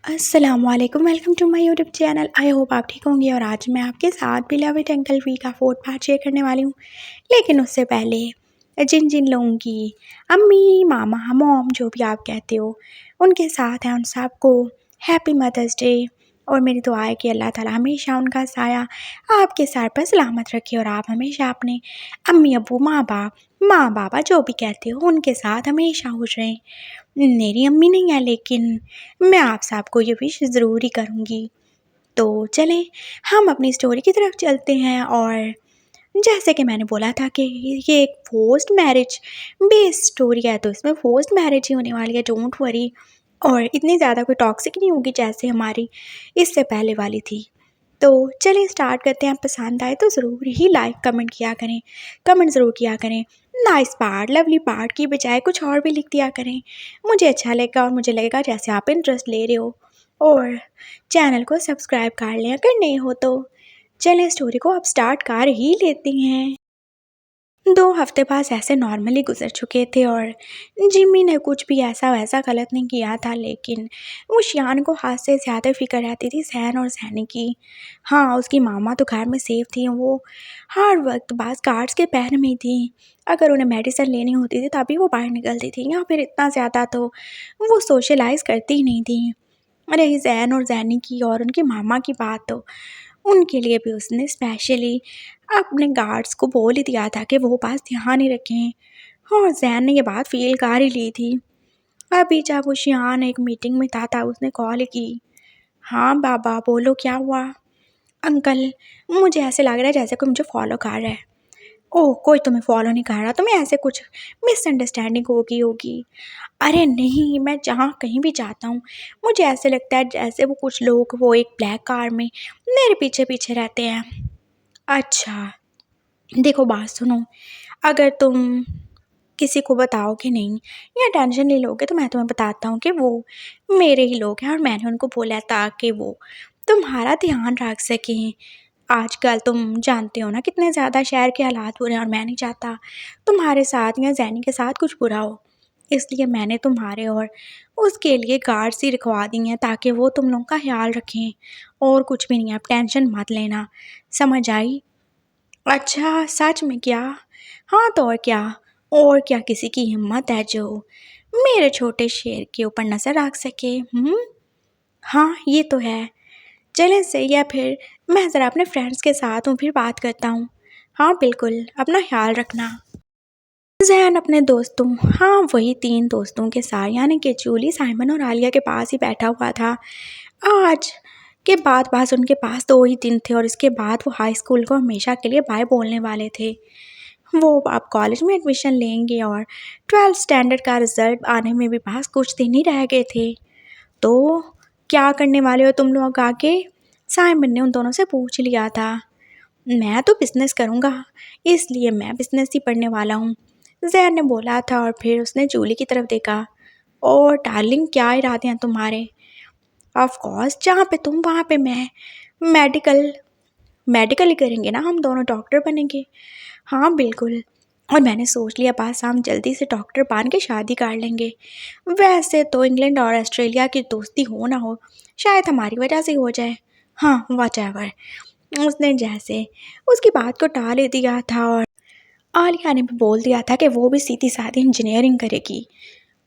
अस्सलामुअलैकुम, welcome to my YouTube channel. I hope आप ठीक होंगे। और आज मैं आपके साथ बिलव्ड अंकल वी का फोर्थ पार्ट शेयर करने वाली हूँ। लेकिन उससे पहले जिन जिन लोगों की अम्मी, मामा, मॉम जो भी आप कहते हो उनके साथ हैं, उन सबको हैप्पी मदर्स डे। और मेरी दुआ है कि अल्लाह ताला हमेशा उनका साया आपके सर पर सलामत रखे और आप हमेशा अपने अम्मी अब्बू, माँ बाबा जो भी कहते हो उनके साथ हमेशा खुश रहें। मेरी अम्मी नहीं है लेकिन मैं आप सबको ये विश ज़रूर ही करूँगी। तो चलें हम अपनी स्टोरी की तरफ चलते हैं। और जैसे कि मैंने बोला था कि ये एक फोर्स्ड मैरिज बेस्ड स्टोरी है, तो इसमें फोर्स्ड मैरिज ही होने वाली है, डोंट वरी। और इतनी ज़्यादा कोई टॉक्सिक नहीं होगी जैसे हमारी इससे पहले वाली थी। तो चलिए स्टार्ट करते हैं। पसंद आए तो ज़रूर ही लाइक कमेंट ज़रूर किया करें। नाइस पार्ट, लवली पार्ट की बजाय कुछ और भी लिख दिया करें। मुझे अच्छा लगेगा और मुझे लगेगा जैसे आप इंटरेस्ट ले रहे हो। और चैनल को सब्सक्राइब कर लें अगर नहीं हो तो। चलें स्टोरी को अब स्टार्ट कर ही लेते हैं। 2 हफ्ते पास ऐसे नॉर्मली गुजर चुके थे और जिम्मी ने कुछ भी ऐसा वैसा गलत नहीं किया था, लेकिन वो शियान को हाथ से ज़्यादा फिक्र रहती थी सहन और सहनी की। हाँ, उसकी मामा तो घर में सेफ थी, वो हर वक्त बास गार्ड्स के पैर में ही थी। अगर उन्हें मेडिसिन लेनी होती थी तभी वो बाहर निकलती थी, या फिर इतना ज़्यादा तो वो सोशलाइज करती ही नहीं थी। रही जैन और जैनी की और उनकी मामा की बात, तो उनके लिए भी उसने स्पेशली अपने गार्ड्स को बोल ही दिया था कि वो पास ध्यान ही रखें। और जैन ने ये बात फील कर ही ली थी। अभी जब वो शियान एक मीटिंग में था उसने कॉल की। हाँ बाबा बोलो, क्या हुआ? अंकल, मुझे ऐसे लग रहा है जैसे कोई मुझे फॉलो कर रहा है। ओह, कोई तुम्हें फॉलो नहीं कर रहा, तुम्हें ऐसे कुछ मिसअंडरस्टैंडिंग होगी। अरे नहीं, मैं जहाँ कहीं भी जाता हूँ मुझे ऐसे लगता है जैसे वो कुछ लोग वो एक ब्लैक कार में मेरे पीछे पीछे रहते हैं। अच्छा, देखो बात सुनो, अगर तुम किसी को बताओगे नहीं या टेंशन नहीं लोगे तो मैं तुम्हें बताता हूँ कि वो मेरे ही लोग हैं और मैंने उनको बोला ताकि वो तुम्हारा ध्यान रख सकें। आजकल तुम जानते हो ना कितने ज़्यादा शहर के हालात बुरे हैं और मैं नहीं चाहता तुम्हारे साथ या जैनी के साथ कुछ बुरा हो। इसलिए मैंने तुम्हारे और उसके लिए गार्ड्स ही रखवा दी हैं ताकि वो तुम लोगों का ख्याल रखें। और कुछ भी नहीं है, आप टेंशन मत लेना, समझ आई? अच्छा, सच में क्या? हाँ तो और क्या किसी की हिम्मत है जो मेरे छोटे शेर के ऊपर नज़र रख सके? हाँ ये तो है। चलें सही है, फिर मैं ज़रा अपने फ्रेंड्स के साथ हूँ, फिर बात करता हूँ। हाँ बिल्कुल, अपना ख्याल रखना। जैन अपने दोस्तों, हाँ वही 3 दोस्तों के साथ यानी कि जूली, साइमन और आलिया के पास ही बैठा हुआ था। आज के बाद बस उनके पास 2 ही दिन थे और इसके बाद वो हाई स्कूल को हमेशा के लिए बाय बोलने वाले थे। वो अब कॉलेज में एडमिशन लेंगे और 12th स्टैंडर्ड का रिजल्ट आने में भी बस कुछ दिन ही रह गए थे। तो क्या करने वाले हो तुम लोग आगे? साइमन ने उन दोनों से पूछ लिया था। मैं तो बिज़नेस करूँगा, इसलिए मैं बिज़नेस ही पढ़ने वाला हूँ, जैन ने बोला था। और फिर उसने जूली की तरफ देखा। और डार्लिंग, क्या इरादे हैं तुम्हारे? ऑफ कोर्स, जहाँ पे तुम वहाँ पे मैं। मेडिकल मेडिकल ही करेंगे ना, हम दोनों डॉक्टर बनेंगे। हाँ बिल्कुल। और मैंने सोच लिया बस हम जल्दी से डॉक्टर बन के शादी कर लेंगे। वैसे तो इंग्लैंड और ऑस्ट्रेलिया की दोस्ती हो ना हो, शायद हमारी वजह से हो जाए। हाँ व्हाटएवर। उसने जैसे उसकी बात को टाल ही दिया था और आलिया ने भी बोल दिया था कि वो भी सीधी सादी इंजीनियरिंग करेगी।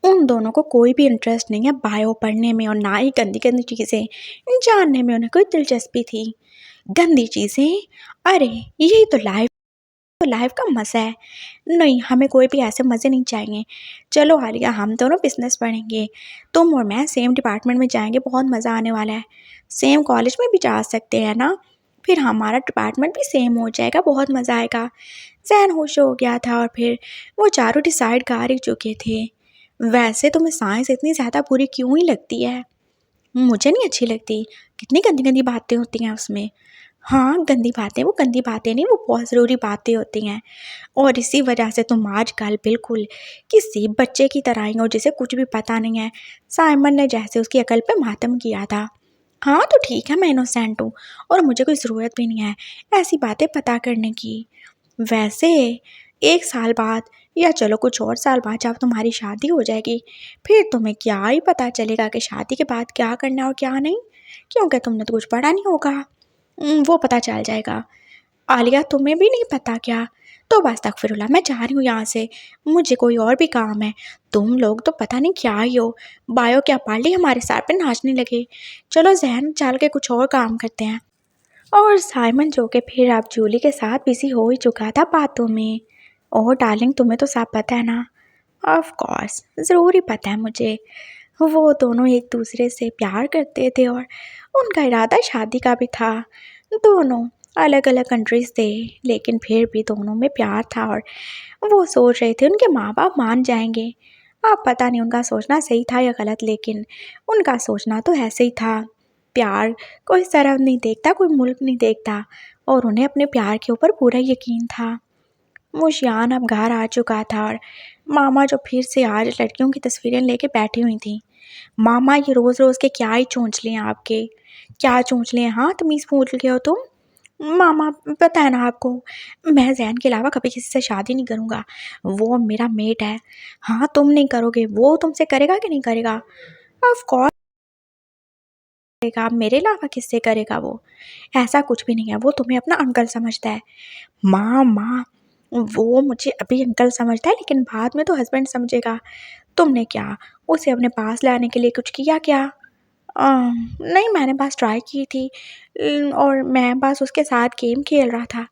उन दोनों को कोई भी इंटरेस्ट नहीं है बायो पढ़ने में और ना ही गंदी गंदी चीज़ें जानने में उन्हें कोई दिलचस्पी थी। गंदी चीज़ें? अरे यही तो लाइफ का मज़ा है। नहीं, हमें कोई भी ऐसे मज़े नहीं चाहिए। चलो आलिया, हम दोनों बिजनेस पढ़ेंगे, तुम और मैं सेम डिपार्टमेंट में जाएंगे, बहुत मज़ा आने वाला है। सेम कॉलेज में भी जा सकते हैं ना, फिर हमारा डिपार्टमेंट भी सेम हो जाएगा, बहुत मज़ा आएगा। जैन होश हो गया था और फिर वो चारों डिसाइड कर ही चुके थे। वैसे तुम्हें साइंस इतनी ज़्यादा बुरी क्यों ही लगती है? मुझे नहीं अच्छी लगती, कितनी गंदी गंदी बातें होती हैं उसमें। हाँ गंदी बातें, वो गंदी बातें नहीं, वो बहुत ज़रूरी बातें होती हैं। और इसी वजह से तुम आजकल बिल्कुल किसी बच्चे की तरह ही हो जिसे कुछ भी पता नहीं है। साइमन ने जैसे उसकी अकल पे मातम किया था। हाँ तो ठीक है, मैं इनोसेंट हूँ और मुझे कोई ज़रूरत भी नहीं है ऐसी बातें पता करने की। वैसे 1 साल बाद या चलो कुछ और साल बाद जब तुम्हारी शादी हो जाएगी फिर तुम्हें क्या ही पता चलेगा कि शादी के बाद क्या करना और क्या नहीं, क्योंकि तुमने तो कुछ पढ़ा नहीं होगा। वो पता चल जाएगा। आलिया तुम्हें भी नहीं पता क्या? तो बस अस्तगफिरुल्लाह, मैं जा रही हूँ यहाँ से, मुझे कोई और भी काम है। तुम लोग तो पता नहीं क्या ही हो, बायो क्या पढ़ ली हमारे सर पे नाचने लगे। चलो जहन चल के कुछ और काम करते हैं। और साइमन जो कि फिर अब जूली के साथ बिजी हो ही चुका था बातों में। ओह डार्लिंग, तुम्हें तो सब पता है ना? ऑफ कोर्स, ज़रूर ही पता है मुझे। वो दोनों एक दूसरे से प्यार करते थे और उनका इरादा शादी का भी था। दोनों अलग अलग कंट्रीज थे, लेकिन फिर भी दोनों में प्यार था और वो सोच रहे थे उनके माँ बाप मान जाएंगे। अब पता नहीं उनका सोचना सही था या गलत, लेकिन उनका सोचना तो ऐसे ही था। प्यार कोई तरफ नहीं देखता, कोई मुल्क नहीं देखता, और उन्हें अपने प्यार के ऊपर पूरा यकीन था। मुशियान अब घर आ चुका था और मामा जो फिर से आज लड़कियों की तस्वीरें लेके बैठी हुई थी। मामा, ये रोज़ रोज़ के क्या ही चोंचले हैं आपके, क्या चोंचले हैं? हाँ, तमीज़ भूल गए हो तुम। मामा, पता है ना आपको, मैं जैन के अलावा कभी किसी से शादी नहीं करूँगा। वो मेरा मेट है। हाँ, तुम नहीं करोगे, वो तुमसे करेगा कि नहीं करेगा? ऑफ कोर्स करेगा, मेरे अलावा किससे करेगा वो? ऐसा कुछ भी नहीं है, वो तुम्हें अपना अंकल समझता है। माँ माँ, वो मुझे अभी अंकल समझता है, लेकिन बाद में तो हस्बैंड समझेगा। तुमने क्या उसे अपने पास लाने के लिए कुछ किया क्या? नहीं, मैंने बस ट्राई की थी, और मैं बस उसके साथ गेम खेल रहा था।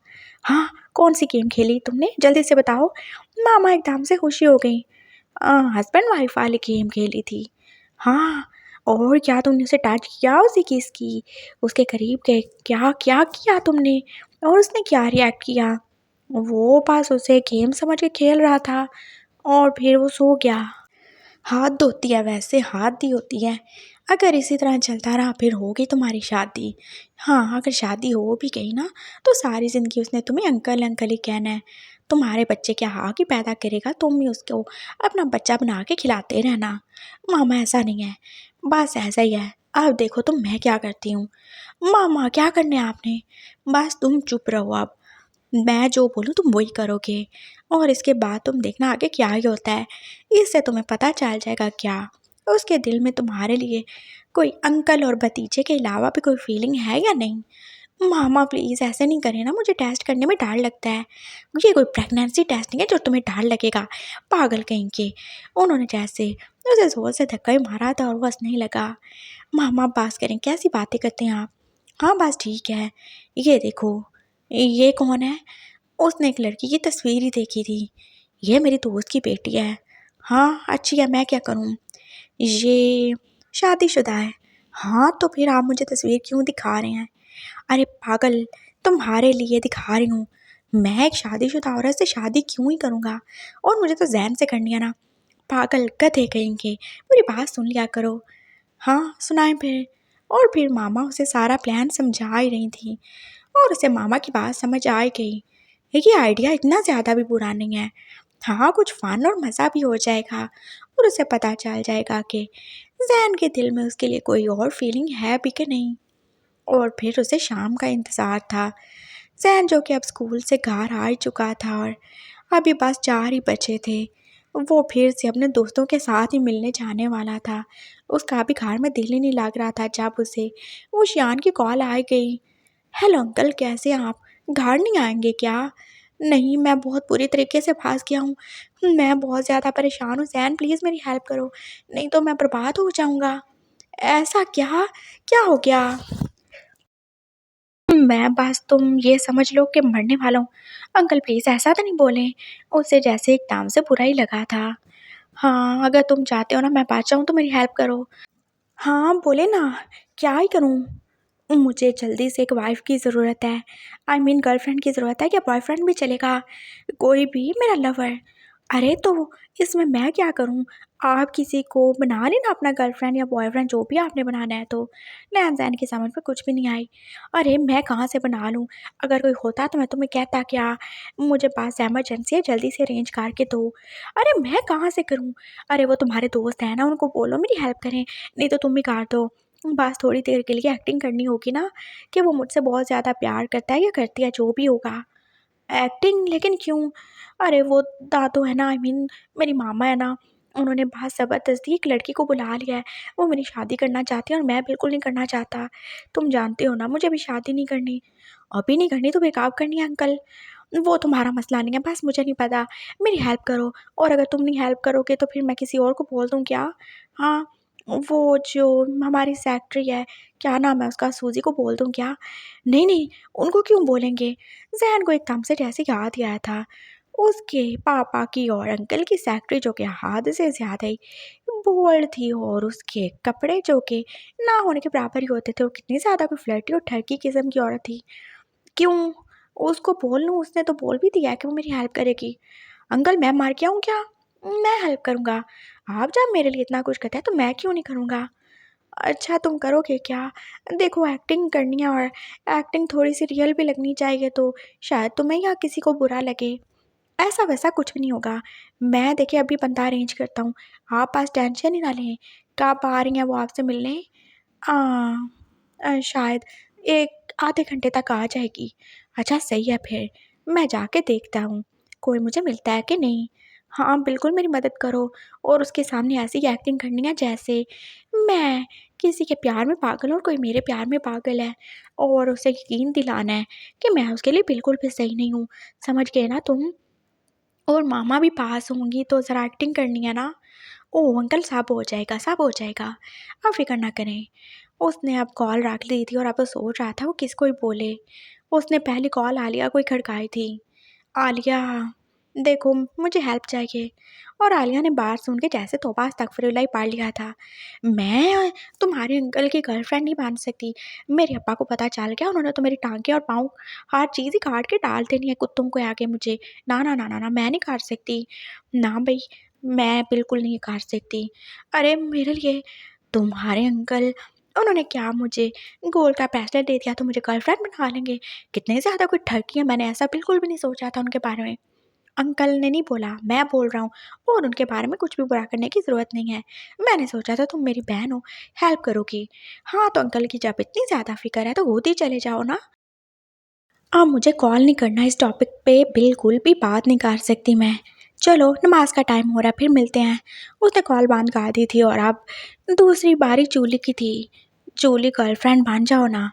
हाँ, कौन सी गेम खेली तुमने, जल्दी से बताओ। मामा एकदम से खुशी हो गई। हस्बैंड वाइफ वाली गेम खेली थी। हाँ, और क्या तुमने उसे टच किया, उसे किस की, उसके करीब गए, क्या क्या किया तुमने, और उसने क्या रिएक्ट किया? वो बस उसे गेम समझ के खेल रहा था और फिर वो सो गया। हाथ धोती है, वैसे हाथ दी होती है। अगर इसी तरह चलता रहा फिर होगी तुम्हारी शादी। हाँ, अगर शादी हो भी गई ना, तो सारी ज़िंदगी उसने तुम्हें अंकल अंकल ही कहना है। तुम्हारे बच्चे क्या हाँ की पैदा करेगा, तुम ही उसको अपना बच्चा बना के खिलाते रहना। मामा, ऐसा नहीं है, बस ऐसा ही है। अब देखो तुम, मैं क्या करती हूँ। मामा, क्या करने आपने? बस तुम चुप रहो अब, मैं जो बोलूँ तुम वही करोगे, और इसके बाद तुम देखना आगे क्या ही होता है। इससे तुम्हें पता चल जाएगा क्या उसके दिल में तुम्हारे लिए कोई अंकल और भतीजे के अलावा भी कोई फीलिंग है या नहीं। मामा प्लीज़ ऐसे नहीं करें ना, मुझे टेस्ट करने में डर लगता है। ये कोई प्रेगनेंसी टेस्ट नहीं है जो तुम्हें डर लगेगा, पागल कहीं के। उन्होंने जैसे उसे जोर से धक्का ही मारा था और बस नहीं लगा। मामा बात करें, कैसी बातें करते हैं आप? हाँ बस ठीक है। ये देखो, ये कौन है? उसने एक लड़की की तस्वीर ही देखी थी। ये मेरी दोस्त की बेटी है। हाँ अच्छी है, मैं क्या करूँ? ये शादीशुदा है। हाँ तो फिर आप मुझे तस्वीर क्यों दिखा रहे हैं? अरे पागल, तुम्हारे लिए दिखा रही हूँ। मैं एक शादीशुदा औरत से शादी क्यों ही करूँगा, और मुझे तो जैन से करनी है ना। पागल गधे कहेंगे, मेरी बात सुन लिया करो। हाँ सुनाए फिर। और फिर मामा उसे सारा प्लान समझा ही रही थी, और उसे मामा की बात समझ आ ही गई। ये आइडिया इतना ज़्यादा भी बुरा नहीं है। हाँ, कुछ फ़न और मज़ा भी हो जाएगा, और उसे पता चल जाएगा कि जैन के दिल में उसके लिए कोई और फीलिंग है भी कि नहीं। और फिर उसे शाम का इंतज़ार था। जैन जो कि अब स्कूल से घर आ ही चुका था और अभी बस 4 ही बचे थे। वो फिर से अपने दोस्तों के साथ ही मिलने जाने वाला था। उसका अभी घर में दिल ही नहीं लग रहा था जब उसे वो शियान की कॉल आ गई। हेलो अंकल, कैसे हैं आप? घर नहीं आएंगे क्या? नहीं, मैं बहुत बुरी तरीके से फंस गया हूँ। मैं बहुत ज़्यादा परेशान हूँ जैन, प्लीज़ मेरी हेल्प करो, नहीं तो मैं बर्बाद हो जाऊँगा। ऐसा क्या? क्या हो गया? मैं बस तुम ये समझ लो कि मरने वाला हूँ। अंकल प्लीज़ ऐसा तो नहीं बोलें। उसे जैसे एकदम से बुरा ही लगा था। हाँ, अगर तुम चाहते हो ना मैं बच जाऊँ तो मेरी हेल्प करो। हाँ, बोले ना, क्या ही करूँ? मुझे जल्दी से एक वाइफ़ की ज़रूरत है। आई मीन गर्लफ्रेंड की ज़रूरत है, या बॉयफ्रेंड भी चलेगा, कोई भी, मेरा लवर। अरे तो इसमें मैं क्या करूँ? आप किसी को बना लेना अपना गर्लफ्रेंड या बॉयफ्रेंड, जो भी आपने बनाना है तो। लेन-देन की समझ में कुछ भी नहीं आई। अरे मैं कहाँ से बना लूँ? अगर कोई होता तो मैं तुम्हें कहता क्या, मुझे पास इमरजेंसी है, जल्दी से अरेंज करके दो। अरे मैं कहाँ से करूँ? अरे वो तुम्हारे दोस्त हैं ना, उनको बोलो मेरी हेल्प करें, नहीं तो तुम भी कर दो। बस थोड़ी देर के लिए एक्टिंग करनी होगी ना कि वो मुझसे बहुत ज़्यादा प्यार करता है या करती है, जो भी होगा। एक्टिंग? लेकिन क्यों? अरे वो दादू है ना, आई मीन मेरी मामा है ना, उन्होंने बहुत ज़बरदस्ती एक लड़की को बुला लिया है। वो मेरी शादी करना चाहती है और मैं बिल्कुल नहीं करना चाहता। तुम जानते हो ना मुझे अभी शादी नहीं करनी। अभी नहीं करनी तो फिर कब करनी है अंकल? वो तुम्हारा मसला नहीं है, बस मुझे नहीं पता। मेरी हेल्प करो, और अगर तुम नहीं हेल्प करोगे तो फिर मैं किसी और को बोल दूँ क्या? हाँ, वो जो हमारी सेक्रेटरी है, क्या नाम है उसका, सूज़ी को बोल दूँ क्या? नहीं, नहीं, उनको क्यों बोलेंगे? ज़हन को एकदम से जैसे याद ही आया था, उसके पापा की और अंकल की सेक्रेटरी जो कि हद से ज़्यादा ही बोल्ड थी, और उसके कपड़े जो कि ना होने के बराबर ही होते थे, और कितनी ज़्यादा कोई फ्लर्टी और ठरकी किस्म की औरत थी। क्यों? उसको बोल लूँ, उसने तो बोल भी दिया है कि वो मेरी हेल्प करेगी। अंकल मैं मर गया हूँ क्या? मैं हेल्प करूँगा। आप जब मेरे लिए इतना कुछ करते हैं तो मैं क्यों नहीं करूँगा? अच्छा तुम करोगे क्या? देखो एक्टिंग करनी है, और एक्टिंग थोड़ी-सी रियल भी लगनी चाहिए, तो शायद तुम्हें या किसी को बुरा लगे। ऐसा-वैसा कुछ भी नहीं होगा। मैं देखिए अभी बंदा अरेंज करता हूँ। आप बस टेंशन ही ना लें। कब आ रही हैं वो आपसे मिलने? अ शायद 1 आधे घंटे तक आ जाएगी। अच्छा सही है फिर, मैं जाके देखता हूँ, कोई मुझे मिलता है कि नहीं। हाँ, बिल्कुल मेरी मदद करो, और उसके सामने ऐसी एक्टिंग करनी है जैसे मैं किसी के प्यार में पागल हूँ और कोई मेरे प्यार में पागल है, और उसे यकीन दिलाना है कि मैं उसके लिए बिल्कुल भी सही नहीं हूँ। समझ गए ना तुम? और मामा भी पास होंगी तो ज़रा एक्टिंग करनी है ना। ओह! अंकल सब हो जाएगा, सब हो जाएगा, आप फ़िक्र ना करें। उसने अब कॉल रख ली थी और अब वो सोच रहा था वो किसको ही बोले। उसने पहली कॉल आलिया को ही खड़काई थी। आलिया, देखो मुझे हेल्प चाहिए। और आलिया ने बात सुन के जैसे तौबा अस्तगफिरुल्लाह ही पढ़ लिया था। मैं तुम्हारे अंकल की गर्लफ्रेंड नहीं बन सकती। मेरे अब्बा को पता चल गया, उन्होंने तो मेरी टाँगें और पाँव हर चीज़ ही काट के डाल देनी है कुत्तों को आगे मुझे। ना, ना, ना, ना, ना, मैं नहीं कर सकती। ना भई, मैं बिल्कुल नहीं कर सकती। अरे मेरे लिए तुम्हारे अंकल, उन्होंने क्या मुझे गोल्ड का ब्रेसलेट दे दिया तो मुझे गर्लफ्रेंड बना लेंगे? कितने ज़्यादा कोई ठगी है, मैंने ऐसा बिल्कुल भी नहीं सोचा था उनके बारे में। अंकल ने नहीं बोला, मैं बोल रहा हूँ, और उनके बारे में कुछ भी बुरा करने की ज़रूरत नहीं है। मैंने सोचा था तुम मेरी बहन हो, हेल्प करोगी। हाँ, तो अंकल की जब इतनी ज़्यादा फ़िक्र है तो खुद ही चले जाओ ना। अब मुझे कॉल नहीं करना, इस टॉपिक पे बिल्कुल भी बात नहीं कर सकती मैं। चलो नमाज़ का टाइम हो रहा है, फिर मिलते हैं। उसने कॉल बंद कर दी थी, और अब दूसरी बारी जूली की थी। जूली गर्लफ्रेंड बन जाओ ना।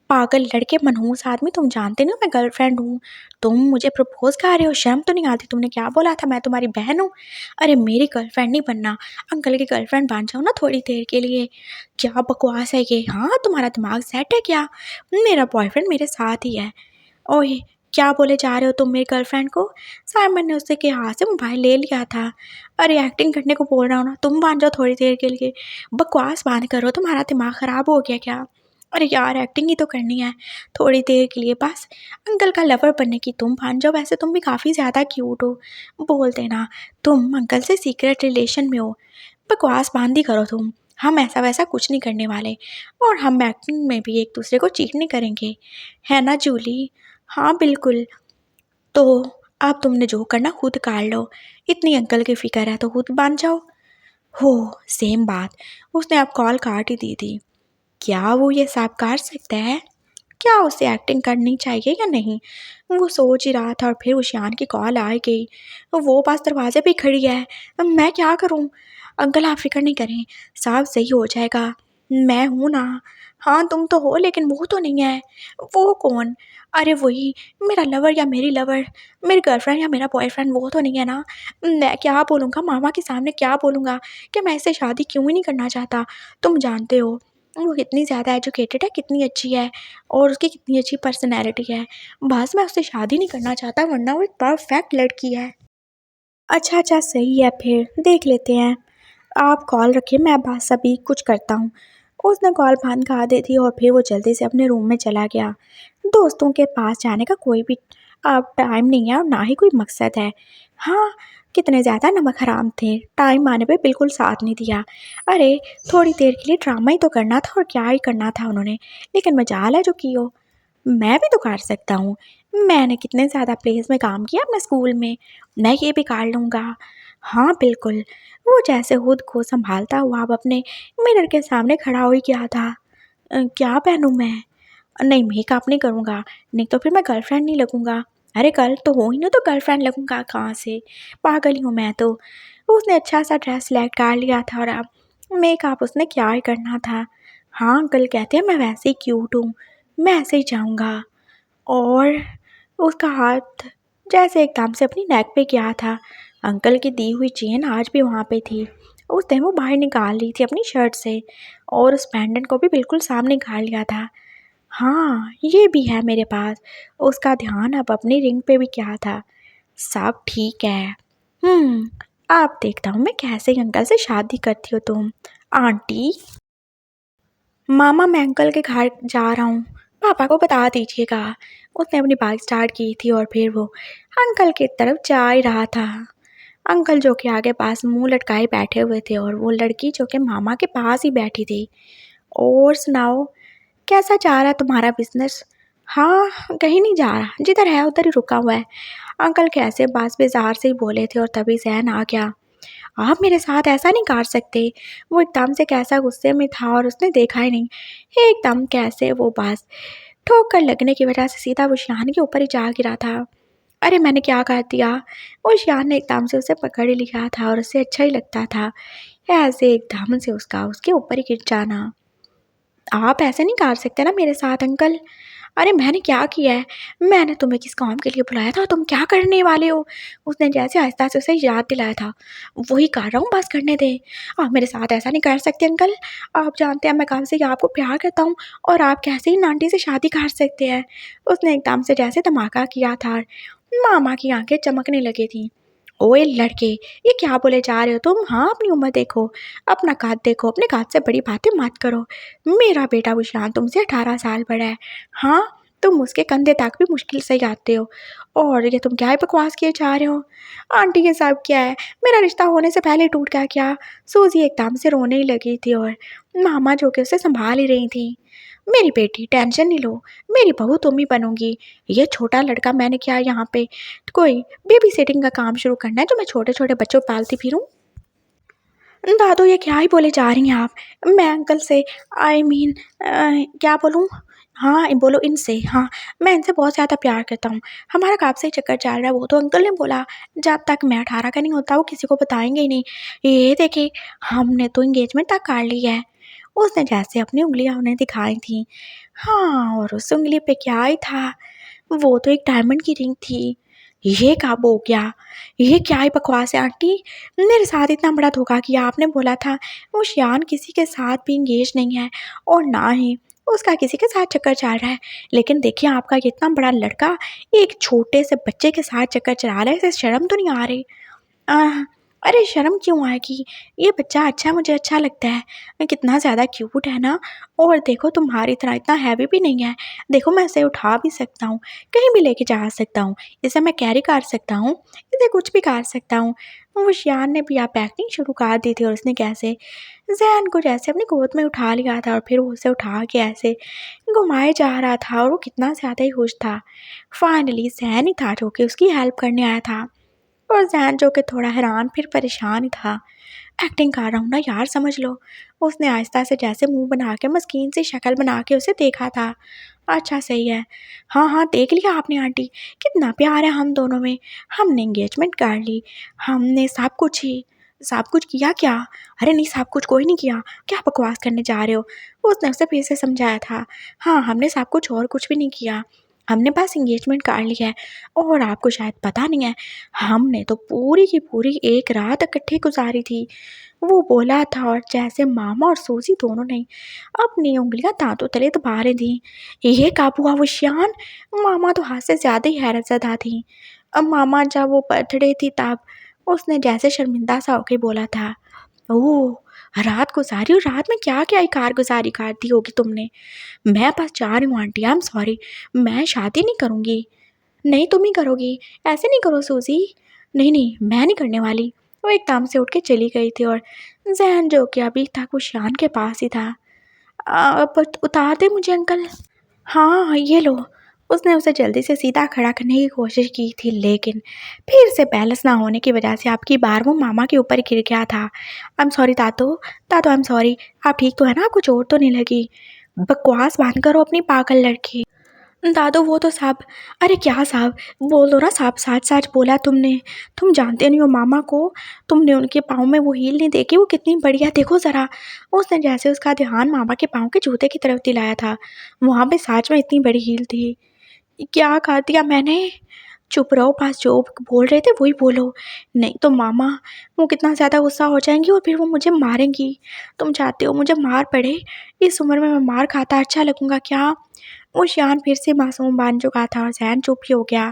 पागल लड़के, मनहूस आदमी, तुम जानते ना मैं गर्लफ्रेंड हूँ। तुम मुझे प्रपोज़ कर रहे हो, शर्म तो नहीं आती? तुमने क्या बोला था, मैं तुम्हारी बहन हूँ? अरे मेरी गर्लफ्रेंड नहीं बनना, अंकल की गर्लफ्रेंड बन जाओ ना थोड़ी देर के लिए। क्या बकवास है ये? हाँ, तुम्हारा दिमाग सेट है क्या? मेरा बॉयफ्रेंड मेरे साथ ही है। ओए! क्या बोले जा रहे हो तुम मेरी गर्लफ्रेंड को? साइमन ने उसके हाथ से मोबाइल ले लिया था। अरे एक्टिंग करने को बोल रहा हूँ ना, तुम बन जाओ थोड़ी देर के लिए। बकवास बंद करो, तुम्हारा दिमाग ख़राब हो गया क्या? अरे यार एक्टिंग ही तो करनी है, थोड़ी देर के लिए बस। अंकल का लवर बनने की तुम बन जाओ, वैसे तुम भी काफ़ी ज़्यादा क्यूट हो। बोल देना तुम अंकल से सीक्रेट रिलेशन में हो। बकवास बंद ही करो तुम। हम ऐसा-वैसा कुछ नहीं करने वाले, और हम एक्टिंग में भी एक-दूसरे को चीट नहीं करेंगे। है ना जूली? हाँ, बिल्कुल। तो अब तुमने जो करना खुद कर लो। इतनी अंकल की फ़िक्र है तो खुद बन जाओ। हो, सेम बात। उसने अब कॉल काट ही दी थी। क्या वो ये सब कर सकता है? क्या उसे एक्टिंग करनी चाहिए या नहीं? वो सोच ही रहा था, और फिर उशियान की कॉल आ गई। वो बस दरवाज़े पे ही खड़ी है। अब मैं क्या करूँ? अंकल आप फ़िक्र नहीं करें, सब सही हो जाएगा। मैं हूँ ना। हाँ, तुम तो हो लेकिन वो तो नहीं है। वो कौन? अरे वही, मेरा लवर या मेरी लवर, मेरी गर्लफ्रेंड या मेरा बॉयफ्रेंड, वो तो नहीं है ना? मैं क्या बोलूँगा मामा के सामने, क्या बोलूँगा कि मैं इससे शादी क्यों ही नहीं करना चाहता? तुम जानते हो वो कितनी ज़्यादा एजुकेटेड है, कितनी अच्छी है, और उसकी कितनी अच्छी पर्सनैलिटी है। बस मैं उससे शादी नहीं करना चाहता, वरना वो एक परफेक्ट लड़की है। अच्छा, अच्छा सही है फिर, देख लेते हैं। आप कॉल रखिए, मैं बस अभी कुछ करता हूँ। उसने कॉल बंद कर दी थी, और फिर वो जल्दी से अपने रूम में चला गया। दोस्तों के पास जाने का कोई भी अब टाइम नहीं है, और ना ही कोई मकसद है। हाँ, कितने ज़्यादा नमक हराम थे, टाइम आने पे बिल्कुल साथ नहीं दिया। अरे थोड़ी देर के लिए ड्रामा ही तो करना था, और क्या ही करना था उन्होंने, लेकिन मजाल है जो की हो। मैं भी तो कर सकता हूँ। मैंने कितने ज़्यादा प्लेस में काम किया अपने स्कूल में, मैं ये भी कर लूँगा। हाँ, बिल्कुल। वो जैसे खुद को सँभालता हुआ अब अपने मिरर के सामने खड़ा हो ही गया था। क्या पहनूँ मैं? नहीं, मेकअप नहीं करूँगा, नहीं तो फिर मैं गर्लफ्रेंड नहीं लगूँगा। अरे कल तो हो ही ना, तो गर्लफ्रेंड लगूंगा कहाँ से, पागल ही हूँ मैं तो। उसने अच्छा सा ड्रेस सेलेक्ट कर लिया था और अब मेकअप उसने क्या ही करना था। हाँ अंकल कहते हैं मैं वैसे ही क्यूट हूँ, मैं ऐसे ही जाऊँगा। और उसका हाथ जैसे एकदम से अपनी नेक पे किया था। अंकल की दी हुई चेन आज भी वहाँ पे थी। उसने वो बाहर निकाल ली थी अपनी शर्ट से और उस पेंडेंट को भी बिल्कुल सामने निकाल लिया था। हाँ ये भी है मेरे पास। उसका ध्यान अब अपनी रिंग पे भी क्या था। सब ठीक है। अब देखता हूँ मैं कैसे अंकल से शादी करती हो तुम। आंटी, मामा मैं अंकल के घर जा रहा हूँ, पापा को बता दीजिएगा। उसने अपनी बाइक स्टार्ट की थी और फिर वो अंकल की तरफ जा ही रहा था। अंकल जो कि आगे पास मुंह लटकाए बैठे हुए थे और वो लड़की जो कि मामा के पास ही बैठी थी। और सुनाओ, कैसा जा रहा है तुम्हारा बिजनेस? हाँ, कहीं नहीं जा रहा, जिधर है उधर ही रुका हुआ है। अंकल कैसे बास बेजार से ही बोले थे और तभी जहन आ गया, आप मेरे साथ ऐसा नहीं कर सकते। वो एकदम से कैसा गुस्से में था और उसने देखा ही नहीं, एकदम कैसे वो बस ठोकर लगने की वजह से सीधा वो शियान के ऊपर ही जा गिरा था। अरे मैंने क्या कर दिया? वो शियान ने एकदम से उसे पकड़ ही लिया था और उसे अच्छा ही लगता था ऐसे एकदम से उसका उसके ऊपर ही गिर जाना। आप ऐसे नहीं कर सकते ना मेरे साथ अंकल। अरे मैंने क्या किया है? मैंने तुम्हें किस काम के लिए बुलाया था, तुम क्या करने वाले हो? उसने जैसे आहिस्ता से उसे याद दिलाया था, वही कर रहा हूँ, बस करने दे। आप मेरे साथ ऐसा नहीं कर सकते अंकल। आप जानते हैं मैं कब से आपको प्यार करता हूँ और आप कैसे ही नांटी से शादी कर सकते हैं। उसने एकदम से जैसे धमाका किया था। मामा की आंखें चमकने लगी थी। ओए लड़के, ये क्या बोले जा रहे हो तुम? हाँ अपनी उम्र देखो, अपना कात देखो, अपने कात से बड़ी बातें मत करो। मेरा बेटा विशान तुमसे 18 साल बड़ा है। हाँ, तुम उसके कंधे तक भी मुश्किल से जाते हो और ये तुम क्या ही बकवास किए जा रहे हो? आंटी ये सब क्या है? मेरा रिश्ता होने से पहले ही टूट गया क्या? सूजी एकदम से रोने ही लगी थी और मामा जो कि उसे संभाल ही रही थी। मेरी बेटी टेंशन नहीं लो, मेरी बहू तुम ही बनोगी। ये छोटा लड़का मैंने क्या यहाँ पे कोई बेबी सिटिंग का काम शुरू करना है जो मैं छोटे छोटे बच्चों को पालती फिरूं? दादू ये क्या ही बोले जा रही हैं आप? मैं अंकल से आई मीन क्या बोलूँ? हाँ बोलो इनसे। हाँ, मैं इनसे बहुत ज़्यादा प्यार करता हूँ। हमारा कब से ही चक्कर चल रहा है, वो तो अंकल ने बोला जब तक मैं 18 का नहीं होता वो किसी को बताएंगे ही नहीं। ये देखिए, हमने तो इंगेजमेंट तक कर ली है। उसने जैसे अपनी उंगलियां उन्हें दिखाई थी। हाँ, और उस उंगली पे क्या ही था, वो तो एक डायमंड की रिंग थी। ये कब हो गया? ये क्या ही बकवास है आंटी। मेरे साथ इतना बड़ा धोखा किया। आपने बोला था वो शियान किसी के साथ भी इंगेज नहीं है और ना ही उसका किसी के साथ चक्कर चल रहा है। लेकिन देखिए आपका ये इतना बड़ा लड़का एक छोटे से बच्चे के साथ चक्कर चला रहा है, इसे शर्म तो नहीं आ रही? आह! अरे शर्म क्यों आएगी? ये बच्चा अच्छा है, मुझे अच्छा लगता है। कितना ज़्यादा क्यूट है ना? और देखो तुम्हारी तरह इतना हैवी भी नहीं है। देखो मैं इसे उठा भी सकता हूँ, कहीं भी लेके जा सकता हूँ, इसे मैं कैरी कर सकता हूँ, इसे कुछ भी कर सकता हूँ। वो शियान ने भी अब एक्टिंग शुरू कर दी थी और उसने कैसे ज़ैन को जैसे अपनी गोद में उठा लिया था और फिर वो उसे उठा के ऐसे घुमाए जा रहा था और वो कितना ज़्यादा ही खुश था। फाइनली ज़ैन ही था जो कि उसकी हेल्प करने आया था। और ज़ैन जो कि थोड़ा हैरान फिर परेशान ही था। एक्टिंग कर रहा हूँ ना यार, समझ लो। उसने आहिस्ता से जैसे मुंह बना के मस्कीन सी शक्ल बना के उसे देखा था। अच्छा सही है। हाँ हाँ देख लिया आपने आंटी, कितना प्यार है हम दोनों में। हमने एंगेजमेंट कर ली, हमने सब कुछ किया क्या? अरे नहीं सब कुछ कोई नहीं किया, क्या बकवास करने जा रहे हो? उसने उसे फिर से समझाया था। हाँ हमने सब कुछ और कुछ भी नहीं किया, हमने बस एंगेजमेंट कर ली है। और आपको शायद पता नहीं है, हमने तो पूरी की पूरी एक रात इकट्ठे गुजारी थी। वो बोला था और जैसे मामा और सूजी दोनों ने अपनी उंगलियां दांतों तले दबा रही थी। ये कब हुआ वो शियान? मामा तो हाथ से ज़्यादा ही हैरत ज़दा थी। अब मामा जब वो बर्थडे थी तब उसने जैसे शर्मिंदा सा होके बोला था, ओह रात गुजारी, और रात में क्या क्या ही कारगुजारी कर दी होगी तुमने। मैं बस जा रही हूँ आंटी, आई एम सॉरी, मैं शादी नहीं करूँगी। नहीं तुम ही करोगी, ऐसे नहीं करो सूजी। नहीं नहीं मैं नहीं करने वाली। वो एकदम से उठ के चली गई थी और जहन जो कि अभी तक वो शान के पास ही था। पर उतार दे मुझे अंकल। हाँ हाँ ये लो। उसने उसे जल्दी से सीधा खड़ा करने की कोशिश की थी लेकिन फिर से बैलेंस ना होने की वजह से आपकी बार वो मामा के ऊपर गिर गया था। I am sorry Dadu, Dadu I am sorry. आप ठीक तो है ना? आपको चोट तो नहीं लगी? बकवास बंद करो अपनी पागल लड़की। दादू वो तो साहब, अरे क्या साहब, बोल दो ना साहब, सच सच बोला तुमने। तुम जानते नहीं हो मामा को। तुमने उनके पाँव में वो हील नहीं देखी, वो कितनी बढ़िया, देखो ज़रा। उसने जैसे उसका ध्यान मामा के पाँव के जूते की तरफ दिलाया था, वहाँ पे सच में इतनी बड़ी हील थी। क्या कहा दिया मैंने? चुप रहो, बस जो बोल रहे थे वही बोलो। नहीं तो मामा वो कितना ज़्यादा गुस्सा हो जाएंगी और फिर वो मुझे मारेंगी। तुम चाहते हो मुझे मार पड़े? इस उम्र में मैं मार खाता अच्छा लगूंगा क्या? वो शियान फिर से मासूम बन चुका था और जहन चुप ही हो गया।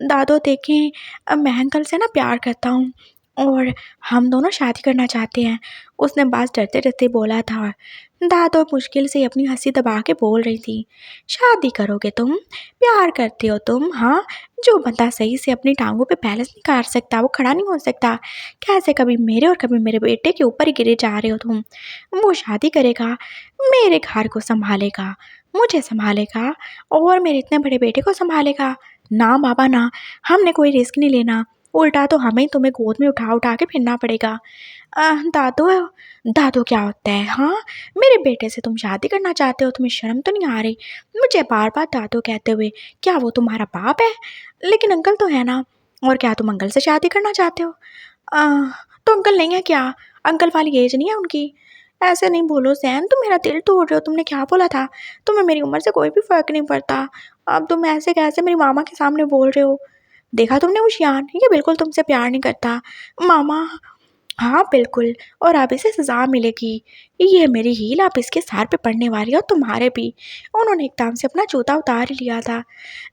दादो देखें, अब मैं अंकल से ना प्यार करता हूँ और हम दोनों शादी करना चाहते हैं, उसने बस डरते डरते बोला था। दादो मुश्किल से अपनी हंसी दबा के बोल रही थी। शादी करोगे तुम? प्यार करते हो तुम? हाँ। जो बंदा सही से अपनी टांगों पे बैलेंस नहीं कर सकता वो खड़ा नहीं हो सकता। कैसे कभी मेरे और कभी मेरे बेटे के ऊपर ही गिरे जा रहे हो तुम? वो शादी करेगा, मेरे घर को संभालेगा, मुझे संभालेगा और मेरे इतने बड़े बेटे को संभालेगा। ना बाबा ना, हमने कोई रिस्क नहीं लेना, उल्टा तो हमें तुम्हें गोद में उठा उठा के फिरना पड़ेगा। दादू, दादू क्या होता है? हाँ, मेरे बेटे से तुम शादी करना चाहते हो? तुम्हें शर्म तो नहीं आ रही मुझे बार बार दादू कहते हुए? क्या वो तुम्हारा बाप है? लेकिन अंकल तो है ना। और क्या तुम अंकल से शादी करना चाहते हो? तो अंकल नहीं है क्या? अंकल वाली एज नहीं है उनकी? ऐसे नहीं बोलो सैन, तुम मेरा दिल तोड़ रहे हो। तुमने क्या बोला था? तुम्हें मेरी उम्र से कोई भी फ़र्क नहीं पड़ता। अब तुम ऐसे कैसे मेरी मामा के सामने बोल रहे हो? देखा तुमने वो शियान, ये बिल्कुल तुमसे प्यार नहीं करता। मामा, हाँ बिल्कुल, और अब इसे सज़ा मिलेगी। ये मेरी हील अब इसके सर पे पड़ने वाली है और तुम्हारे भी। उन्होंने एकदम से अपना जूता उतार ही लिया था।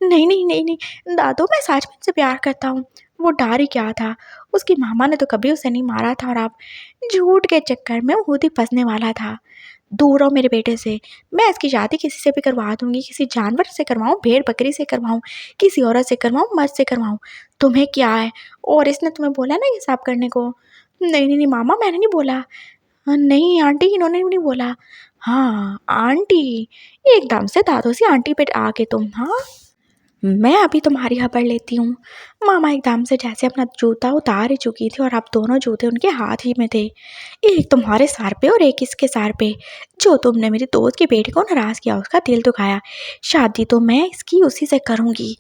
नहीं नहीं नहीं नहीं दादू, मैं सच में इससे प्यार करता हूँ। वो डर ही क्या था, उसकी मामा ने तो कभी उसे नहीं मारा था और अब झूठ के चक्कर में वो खुद ही फंसने वाला था। दूर रहो मेरे बेटे से। मैं इसकी शादी किसी से भी करवा दूंगी, किसी जानवर से करवाऊँ, भेड़ बकरी से करवाऊँ, किसी औरत से करवाऊँ, मर्द से करवाऊँ, तुम्हें क्या है? और इसने तुम्हें बोला ना ये सब करने को? नहीं नहीं नहीं मामा, मैंने नहीं बोला। नहीं आंटी, इन्होंने भी नहीं बोला। हाँ आंटी, एकदम से दादू से आंटी पे आ गए तुम। हाँ, मैं अभी तुम्हारी खबर लेती हूँ। मामा एकदम से जैसे अपना जूता उतार ही चुकी थी और अब दोनों जूते उनके हाथ ही में थे, एक तुम्हारे सर पे और एक इसके सर पे। जो तुमने मेरी दोस्त की बेटी को नाराज़ किया, उसका दिल दुखाया, शादी तो मैं इसकी उसी से करूँगी।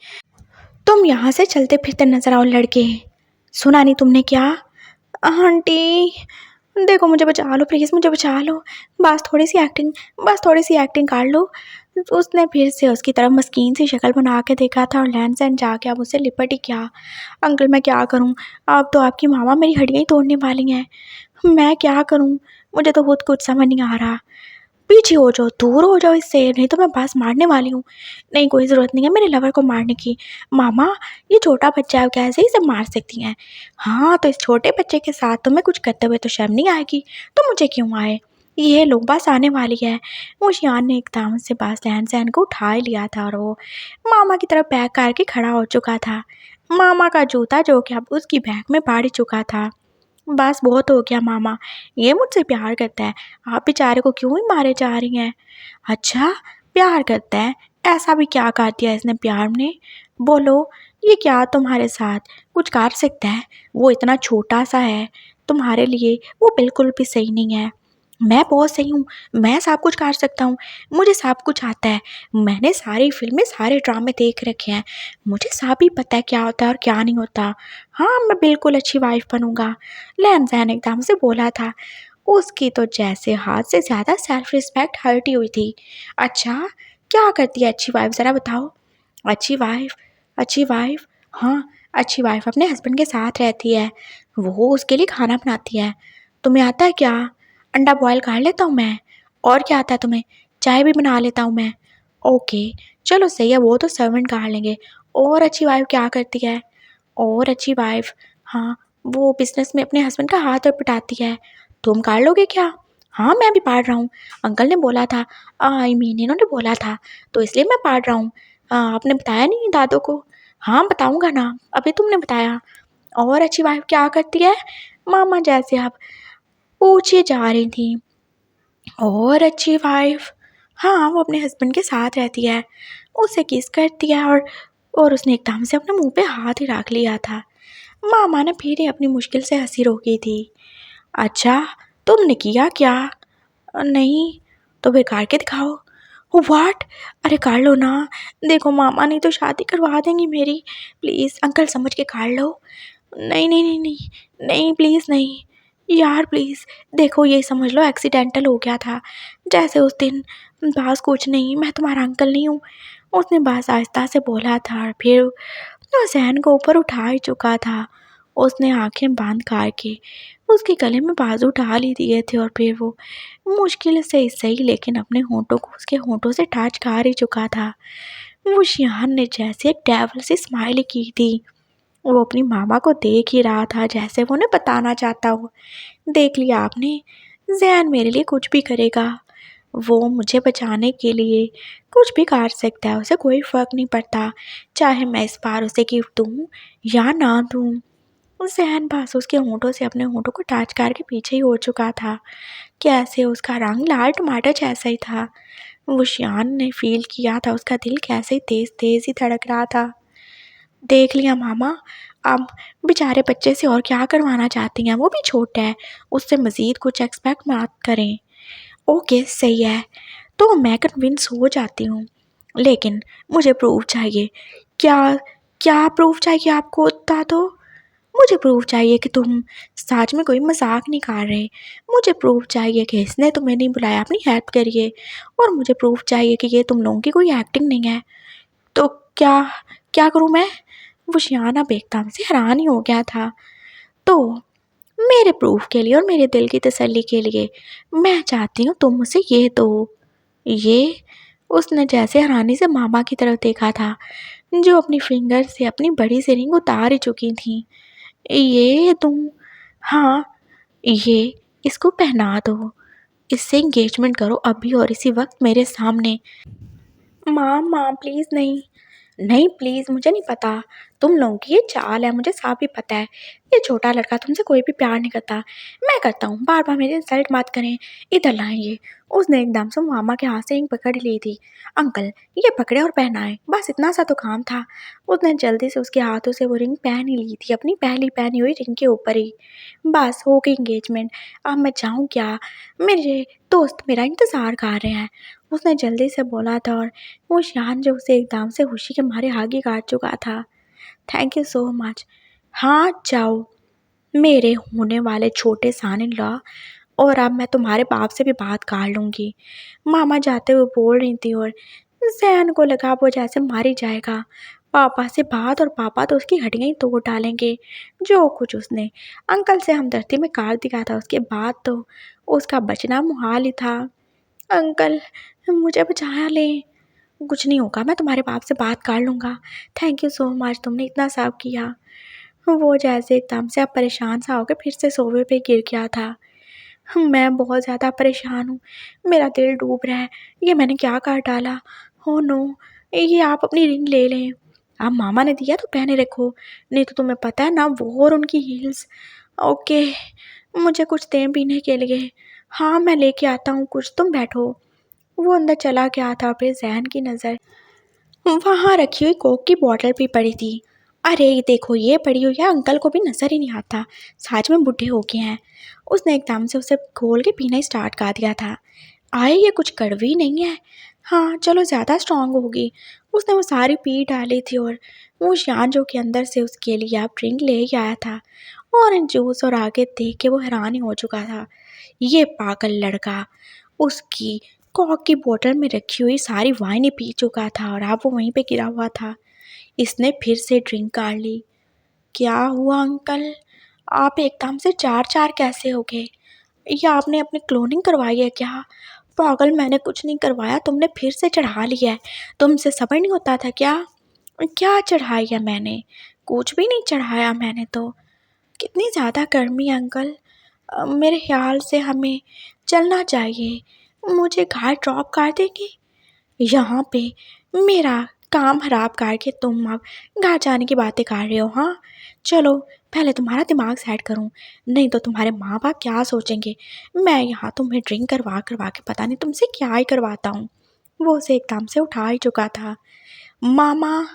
तुम यहाँ से चलते फिरते नजर आओ लड़के। सुना नहीं तुमने क्या? आंटी देखो, मुझे बचा लो प्लीज़, मुझे बचा लो। बस थोड़ी सी एक्टिंग, बस थोड़ी सी एक्टिंग कर लो। उसने फिर से उसकी तरफ मस्कीन सी शक्ल बना के देखा था और लैंड सैंड जाके अब उससे लिपट ही क्या। अंकल मैं क्या करूं? अब तो आपकी मामा मेरी हड्डियाँ ही तोड़ने वाली हैं। मैं क्या करूं? मुझे तो खुद कुछ समझ नहीं आ रहा। पीछे हो जाओ, दूर हो जाओ इससे, नहीं तो मैं बस मारने वाली हूँ। नहीं, कोई ज़रूरत नहीं है मेरे लवर को मारने की। मामा, ये छोटा बच्चा है, कैसे इसे मार सकती हैं? हाँ, तो इस छोटे बच्चे के साथ तुम्हें कुछ करते हुए तो शर्म नहीं आएगी, तो मुझे क्यों आए? ये लो बस आने वाली है। वो शियान ने एकदम से बस लहन सहन को उठा ही लिया था और वो मामा की तरफ बैग करके खड़ा हो चुका था। मामा का जूता जो कि अब उसकी बैग में पड़ ही चुका था। बस बहुत हो गया मामा, ये मुझसे प्यार करता है, आप बेचारे को क्यों ही मारे जा रही हैं? अच्छा, प्यार करता है? ऐसा भी क्या कर दिया इसने प्यार में? बोलो, ये क्या तुम्हारे साथ कुछ कर सकता है? वो इतना छोटा सा है, तुम्हारे लिए वो बिल्कुल भी सही नहीं है। मैं बहुत सही हूँ, मैं सब कुछ कर सकता हूँ, मुझे सब कुछ आता है। मैंने सारी फिल्में सारे ड्रामे देख रखे हैं, मुझे सब ही पता है क्या होता है और क्या नहीं होता। हाँ, मैं बिल्कुल अच्छी वाइफ बनूंगा। लैन जैन एकदम से बोला था। उसकी तो जैसे हाथ से ज़्यादा सेल्फ रिस्पेक्ट हर्टी हुई थी। अच्छा, क्या करती है अच्छी वाइफ, ज़रा बताओ। अच्छी वाइफ, अच्छी वाइफ, हाँ, अच्छी वाइफ अपने हस्बैंड के साथ रहती है, वो उसके लिए खाना बनाती है। तुम्हें आता है क्या? अंडा बॉयल कर लेता हूँ मैं। और क्या आता है तुम्हें? चाय भी बना लेता हूँ मैं। ओके, चलो सही है, वो तो सर्वेंट कर लेंगे। और अच्छी वाइफ क्या करती है? और अच्छी वाइफ, हाँ, वो बिजनेस में अपने हस्बैंड का हाथ और पिटाती है। तुम कर लोगे क्या? हाँ, मैं भी पढ़ रहा हूँ, अंकल ने बोला था, आई मीन इन्होंने बोला था, तो इसलिए मैं पढ़ रहा हूँ। आपने बताया नहीं दादू को? हाँ बताऊँगा ना, अभी तुमने बताया। और अच्छी वाइफ क्या करती है? मामा जैसे आप पूछे जा रही थी। और अच्छी वाइफ, हाँ, वो अपने हस्बैंड के साथ रहती है, उसे किस करती है और उसने एकदम से अपने मुंह पे हाथ ही रख लिया था। मामा ने फिर ही अपनी मुश्किल से हंसी रोकी थी। अच्छा, तुमने किया क्या? नहीं, तो फिर करके दिखाओ। व्हाट? अरे काट लो ना। देखो मामा नहीं तो शादी करवा देंगी मेरी। प्लीज़ अंकल समझ के काट लो। नहीं नहीं नहीं नहीं, नहीं प्लीज़ नहीं यार, प्लीज़। देखो ये समझ लो एक्सीडेंटल हो गया था। जैसे उस दिन, बस कुछ नहीं, मैं तुम्हारा अंकल नहीं हूँ। उसने बस आहिस्ता से बोला था, फिर वो जहन को ऊपर उठा ही चुका था। उसने आंखें बंद करके उसके गले में बाजू डाल ही दिए थे और फिर वो मुश्किल से ही सही लेकिन अपने होंठों को उसके होंठों से टच कर ही चुका था। वो शियान ने जैसे एक डेविल सी स्माइल की थी। वो अपनी मामा को देख ही रहा था जैसे वो उन्हें बताना चाहता हो, देख लिया आपने, जैन मेरे लिए कुछ भी करेगा। वो मुझे बचाने के लिए कुछ भी कर सकता है, उसे कोई फ़र्क नहीं पड़ता, चाहे मैं इस बार उसे गिफ्ट दूँ या ना दूँ। जहन बस उसके होंठों से अपने होंठों को टच करके पीछे ही हो चुका था। कैसे उसका रंग लाल टमाटर जैसा ही था। वो शियान ने फील किया था उसका दिल कैसे तेज़ तेज़ ही धड़क रहा था। देख लिया मामा, अब बेचारे बच्चे से और क्या करवाना चाहती हैं, वो भी छोटा है, उससे मज़ीद कुछ एक्सपेक्ट मत करें। ओके सही है, तो मैं कन्विंस हो जाती हूँ, लेकिन मुझे प्रूफ चाहिए। क्या? क्या प्रूफ चाहिए आपको? बता दो। मुझे प्रूफ चाहिए कि तुम सच में कोई मजाक नहीं कर रहे। मुझे प्रूफ चाहिए कि इसने तुम्हें नहीं बुलाया अपनी हेल्प करिए। और मुझे प्रूफ चाहिए कि ये तुम लोगों की कोई एक्टिंग नहीं है। तो क्या? क्या करूँ मैं? वो शियाना एकदम से हैरान ही हो गया था। तो मेरे प्रूफ के लिए और मेरे दिल की तसल्ली के लिए मैं चाहती हूँ तुम मुझे ये दो। ये? उसने जैसे हैरानी से मामा की तरफ देखा था जो अपनी फिंगर से अपनी बड़ी सी रिंग उतार ही चुकी थी। ये तुम? हाँ, ये इसको पहना दो। इससे एंगेजमेंट करो अभी और इसी वक्त मेरे सामने। माँ माँ प्लीज़ नहीं। नहीं प्लीज़, मुझे नहीं पता। तुम लोगों की ये चाल है, मुझे साफ ही पता है। ये छोटा लड़का तुमसे कोई भी प्यार नहीं करता। मैं करता हूँ, बार बार मेरी इंसल्ट मत करें। इधर लाएं ये। उसने एकदम से मामा के हाथ से रिंग पकड़ ली थी। अंकल ये पकड़े और पहनाए, बस इतना सा तो काम था। उसने जल्दी से उसके हाथों से वो रिंग पहन ही ली थी, अपनी पहली पहनी हुई रिंग के ऊपर ही। बस हो गई इंगेजमेंट। अब मैं जाऊँ क्या? मेरे दोस्त मेरा इंतज़ार कर रहे हैं। उसने जल्दी से बोला था और वो शान जो उसे एकदम से खुशी के मारे आगे काट चुका था। Thank you so much. हाँ जाओ मेरे होने वाले छोटे सन इन लॉ, और अब मैं तुम्हारे बाप से भी बात कर लूँगी। मामा जाते हुए बोल रही थी और जैन को लगा वो जैसे मार ही जाएगा। पापा से बात, और पापा तो उसकी हड्डियाँ ही तोड़ डालेंगे। जो कुछ उसने अंकल से हमदर्दी में कर दिया था उसके बाद तो उसका बचना मुहाल ही था। अंकल मुझे बचा लें। कुछ नहीं होगा, मैं तुम्हारे बाप से बात कर लूँगा। थैंक यू सो मच, तुमने इतना सब किया। वो जैसे एकदम से अब परेशान सा होकर फिर से सोफे पे गिर गया था। मैं बहुत ज़्यादा परेशान हूँ, मेरा दिल डूब रहा है। ये मैंने क्या कर डाला? Oh no! ये आप अपनी रिंग ले लें। अब मामा ने दिया तो पहने रखो, नहीं तो तुम्हें पता है ना वो और उनकी हील्स। ओके, मुझे कुछ दें पीने के लिए। हाँ मैं लेके आता हूँ कुछ, तुम बैठो। वो अंदर चला गया था, फिर जहन की नज़र वहाँ रखी हुई कोक की बॉटल भी पड़ी थी। अरे ये देखो, ये पड़ी हुई है, अंकल को भी नज़र ही नहीं आता, सच में बूढ़े हो गए हैं। उसने एकदम से उसे खोल के पीना ही स्टार्ट कर दिया था। आए ये कुछ कड़वी नहीं है। हाँ चलो ज़्यादा स्ट्रांग होगी। उसने वो सारी पी डाली थी और वो शान जो कि अंदर से उसके लिए आप ड्रिंक ले ही आया था, ऑरेंज जूस, और आगे देख के वो हैरान ही हो चुका था। ये पागल लड़का उसकी कॉक की बोतल में रखी हुई सारी वाइन ही पी चुका था और अब वो वहीं पे गिरा हुआ था। इसने फिर से ड्रिंक कर ली। क्या हुआ अंकल? आप एकदम से चार चार कैसे हो गए? या आपने अपनी क्लोनिंग करवाई है क्या? पागल, मैंने कुछ नहीं करवाया, तुमने फिर से चढ़ा लिया है। तुमसे सब्र नहीं होता था क्या? क्या चढ़ाई है मैंने? कुछ भी नहीं चढ़ाया मैंने तो। कितनी ज़्यादा गर्मी है अंकल। मेरे ख्याल से हमें चलना चाहिए। मुझे घर ड्रॉप कर देंगे? यहाँ पे मेरा काम खराब करके तुम अब घर जाने की बातें कर रहे हो? हाँ चलो, पहले तुम्हारा दिमाग सेट करूँ, नहीं तो तुम्हारे माँ बाप क्या सोचेंगे। मैं यहाँ तुम्हें ड्रिंक करवा करवा के पता नहीं तुमसे क्या ही करवाता हूँ। वो उसे एकदम से उठा ही चुका था। मामा,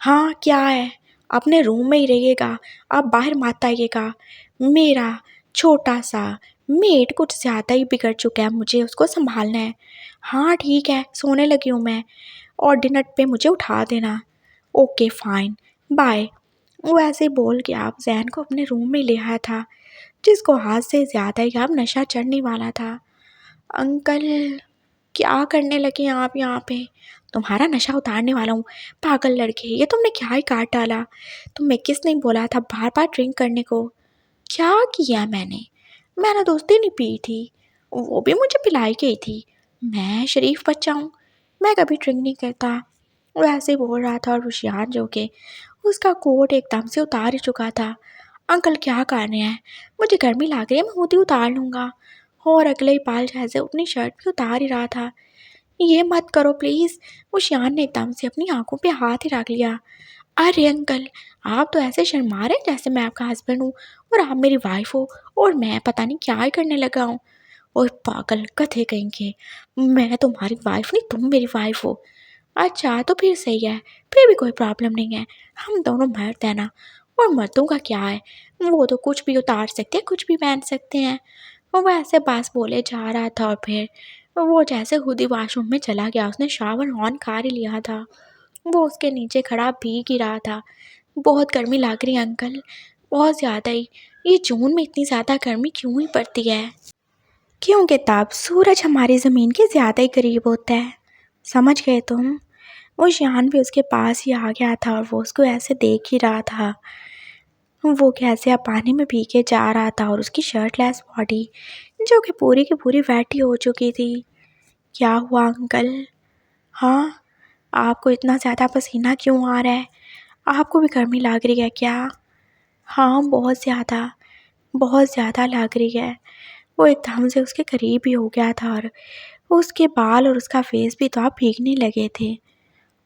हाँ क्या है? अपने रूम में ही रहिएगा, आप बाहर मत आइएगा। मेरा छोटा सा मेड कुछ ज़्यादा ही बिगड़ चुका है, मुझे उसको संभालना है। हाँ ठीक है, सोने लगी हूँ मैं, और डिनर पे मुझे उठा देना। Okay fine, bye. वो ऐसे ही बोल के आप जैन को अपने रूम में ले आया था, जिसको हाथ से ज़्यादा ही अब नशा चढ़ने वाला था। अंकल, क्या करने लगे आप यहाँ पे? तुम्हारा नशा उतारने वाला हूँ। पागल लड़के, ये तुमने क्या ही काट डाला। तुम्हें किसने बोला था बार बार ड्रिंक करने को? क्या किया मैंने तो उस दिन ही पी थी, वो भी मुझे पिलाई गई थी। मैं शरीफ बच्चा हूँ, मैं कभी ड्रिंक नहीं करता। वो ऐसे ही बोल रहा था और रुशियान जो कि उसका कोट एकदम से उतार ही चुका था। अंकल क्या कर रहे हैं? मुझे गर्मी लग रही है, मैं खुद ही उतार लूँगा। और अगले ही पाल जैसे अपनी शर्ट भी उतार ही रहा था। ये मत करो प्लीज़। वो शियान ने एकदम से अपनी आंखों पे हाथ ही रख लिया। अरे अंकल, आप तो ऐसे शर्मा रहे हैं जैसे मैं आपका हस्बैंड हूँ और आप मेरी वाइफ हो, और मैं पता नहीं क्या ही करने लगा हूँ। और पागल कथे कहेंगे, मैं तुम्हारी वाइफ नहीं, तुम मेरी वाइफ हो। अच्छा तो फिर सही है, फिर भी कोई प्रॉब्लम नहीं है। हम दोनों मर्द हैं ना, और मर्दों का क्या है, वो तो कुछ भी उतार सकते हैं, कुछ भी पहन सकते हैं। वो ऐसे पास बोले जा रहा था और फिर वो जैसे खुद ही वॉशरूम में चला गया। उसने शावर ऑन कर ही लिया था। वो उसके नीचे खड़ा भीग ही रहा था। बहुत गर्मी लग रही है अंकल, बहुत ज़्यादा ही। ये जून में इतनी ज़्यादा गर्मी क्यों ही पड़ती है? क्योंकि तब सूरज हमारी ज़मीन के ज़्यादा ही करीब होता है। समझ गए तुम? वो शान भी उसके पास ही आ गया था और वो उसको ऐसे देख ही रहा था। वो कैसे अब पानी में भीगे जा रहा था और उसकी शर्टलेस बॉडी जो कि पूरी की पूरी वेट ही हो चुकी थी। क्या हुआ अंकल? हाँ, आपको इतना ज़्यादा पसीना क्यों आ रहा है? आपको भी गर्मी लग रही है क्या? हाँ, बहुत ज़्यादा लग रही है। वो एकदम से उसके करीब ही हो गया था और उसके बाल और उसका फेस भी तो अब भीगने लगे थे।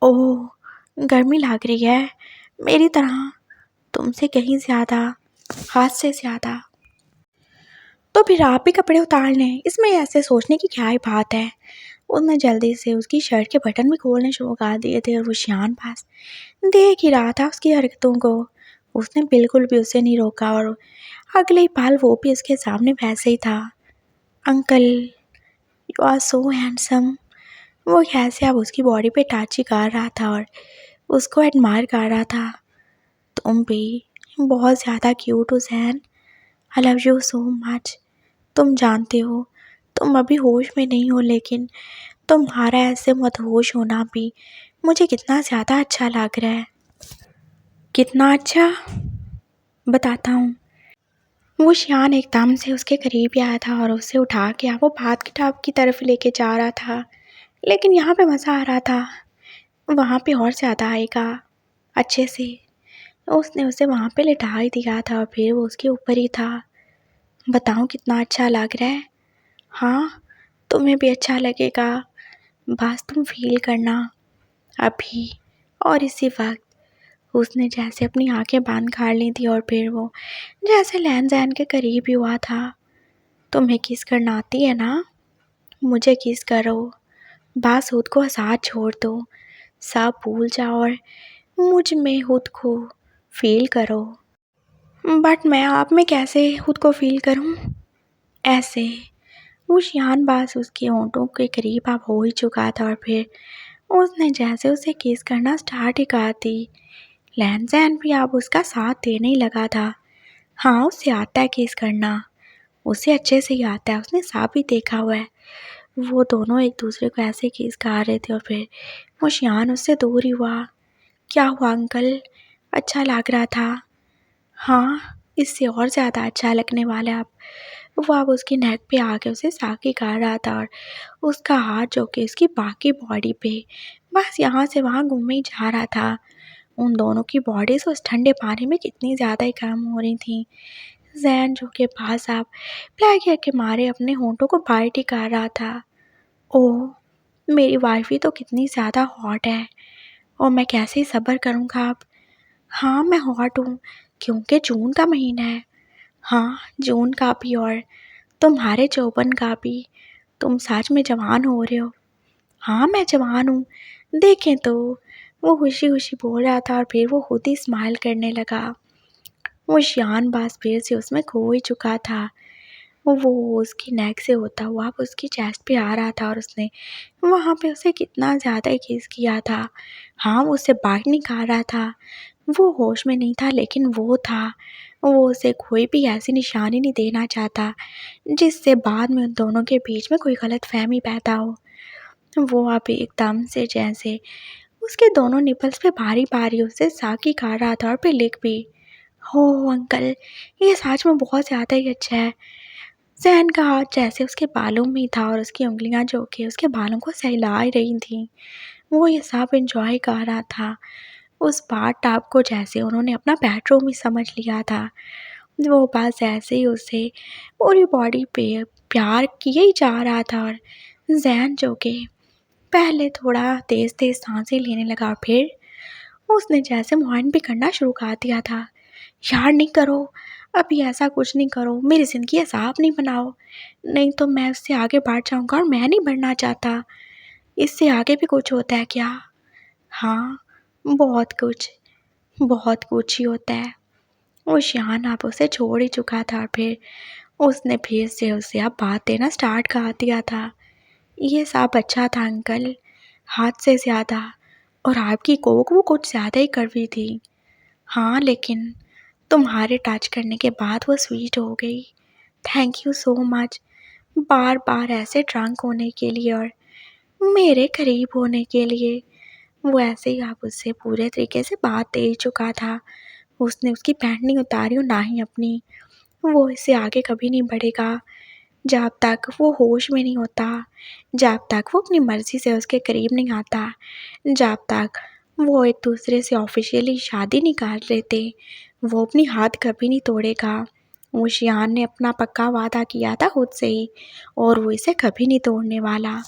ओह! गर्मी लग रही है, मेरी तरह, तुमसे कहीं ज़्यादा, हद से ज़्यादा। तो फिर आप भी कपड़े उतार लें, इसमें ऐसे सोचने की क्या ही बात है। उसने जल्दी से उसकी शर्ट के बटन भी खोलने शुरू कर दिए थे और वो शियान पास देख ही रहा था उसकी हरकतों को। उसने बिल्कुल भी उसे नहीं रोका और अगले ही पल वो भी उसके सामने वैसे ही था। Uncle, you are so handsome. वो कैसे अब उसकी बॉडी पे टच ही कर रहा था और उसको एडमायर कर रहा था। तुम भी बहुत ज़्यादा क्यूट हो Jain. I love you so much. तुम जानते हो, तुम अभी होश में नहीं हो, लेकिन तुम्हारा ऐसे मदहोश होना भी मुझे कितना ज़्यादा अच्छा लग रहा है। कितना अच्छा? बताता हूँ। वो शियान एकदम से उसके करीब ही आया था और उसे उठा के वो भात की टाप की तरफ लेके जा रहा था। लेकिन यहाँ पे मज़ा आ रहा था, वहाँ पे और ज़्यादा आएगा अच्छे से। उसने उसे वहाँ पे लिटा ही दिया था और फिर वो उसके ऊपर ही था। बताऊँ कितना अच्छा लग रहा है? हाँ, तुम्हें भी अच्छा लगेगा। बस तुम फील करना अभी और इसी वक्त। उसने जैसे अपनी आंखें बंद कर ली थी और फिर वो जैसे लैन जैन के करीब ही हुआ था। तुम्हें किस करना आती है ना? मुझे किस करो, बस खुद को साथ छोड़ दो, सब भूल जाओ और मुझ में खुद को फील करो। बट मैं आप में कैसे खुद को फील करूं? ऐसे। वो शियान बास उसके होंठों के करीब अब हो ही चुका था और फिर उसने जैसे उसे किस करना स्टार्ट ही कर दी। लैन जैन भी अब उसका साथ देने ही लगा था। हाँ, उसे आता है किस करना, उसे अच्छे से ही आता है, उसने सब ही देखा हुआ है। वो दोनों एक दूसरे को ऐसे किस कर रहे थे और फिर वो शियान उससे दूर ही हुआ। क्या हुआ अंकल? अच्छा लग रहा था? हाँ, इससे और ज़्यादा अच्छा लगने वाला है अब। वो अब उसकी नेक पे आके उसे साकी कर रहा था और उसका हाथ जो कि उसकी बाकी बॉडी पे बस यहाँ से वहाँ घूमे ही जा रहा था। उन दोनों की बॉडीज उस ठंडे पानी में कितनी ज़्यादा ही गर्म हो रही थी। जैन जो के पास अब प्लेगर के मारे अपने होंठों को बाइट ही कर रहा था। ओह, मेरी वाइफ ही तो कितनी ज़्यादा हॉट है और मैं कैसे सब्र करूँगा अब। हाँ, मैं हॉट हूँ क्योंकि जून का महीना है। हाँ, जून का भी और तुम्हारे चौबन का भी। तुम सच में जवान हो रहे हो। हाँ, मैं जवान हूँ, देखें तो। वो खुशी खुशी बोल रहा था और फिर वो खुद ही स्माइल करने लगा। वो शियान बास फिर से उसमें खो ही चुका था। वो उसकी नेक से होता हुआ अब उसकी चेस्ट पे आ रहा था और उसने वहाँ पे उसे कितना ज़्यादा किस किया था। हाँ, वो उससे बात निकाल रहा था। वो होश में नहीं था लेकिन वो था। वो उसे कोई भी ऐसी निशानी नहीं देना चाहता जिससे बाद में उन दोनों के बीच में कोई गलतफ़हमी पैदा हो। वो अब एकदम से जैसे उसके दोनों निपल्स पे भारी-भारी उससे साकी खा रहा था और फिर लिक भी। ओह! अंकल, ये सच में बहुत ज़्यादा ही अच्छा है। ज़ैन का हाथ जैसे उसके बालों में था और उसकी उँगलियाँ जो कि उसके बालों को सहला रही थीं। वो ये सब एन्जॉय कर रहा था। उस बाथ टब को जैसे उन्होंने अपना बेडरूम ही समझ लिया था। वो बस ऐसे ही उसे पूरी बॉडी पे प्यार किए ही जा रहा था और ज़ैन जो कि पहले थोड़ा तेज़-तेज़ साँसें लेने लगा, फिर उसने जैसे माइंड भी करना शुरू कर दिया था। यार नहीं करो, अभी ऐसा कुछ नहीं करो, मेरी ज़िंदगी अज़ाब नहीं बनाओ, नहीं तो मैं उससे आगे बढ़ जाऊँगा और मैं नहीं बढ़ना चाहता। इससे आगे भी कुछ होता है क्या? हाँ, बहुत कुछ ही होता है। वो शान अब उसे छोड़ ही चुका था, फिर उसने फिर से उसे अब बात देना स्टार्ट कर दिया था। ये सब अच्छा था अंकल, हद से ज़्यादा, और आपकी कोक वो कुछ ज़्यादा ही कड़वी थी। हाँ, लेकिन तुम्हारे टच करने के बाद वो स्वीट हो गई। थैंक यू सो मच, बार-बार ऐसे ड्रंक होने के लिए और मेरे करीब होने के लिए। वो ऐसे ही अब उससे पूरे तरीके से बात दे ही चुका था। उसने उसकी पैंट नहीं उतारी और ना ही अपनी। वो इससे आगे कभी नहीं बढ़ेगा जब तक वो होश में नहीं होता, जब तक वो अपनी मर्ज़ी से उसके करीब नहीं आता, जब तक वो एक दूसरे से ऑफ़िशियली शादी नहीं कर लेते, वो अपनी हद कभी नहीं तोड़ेगा। वो शियान ने अपना पक्का वादा किया था खुद से ही और वो इसे कभी नहीं तोड़ने वाला।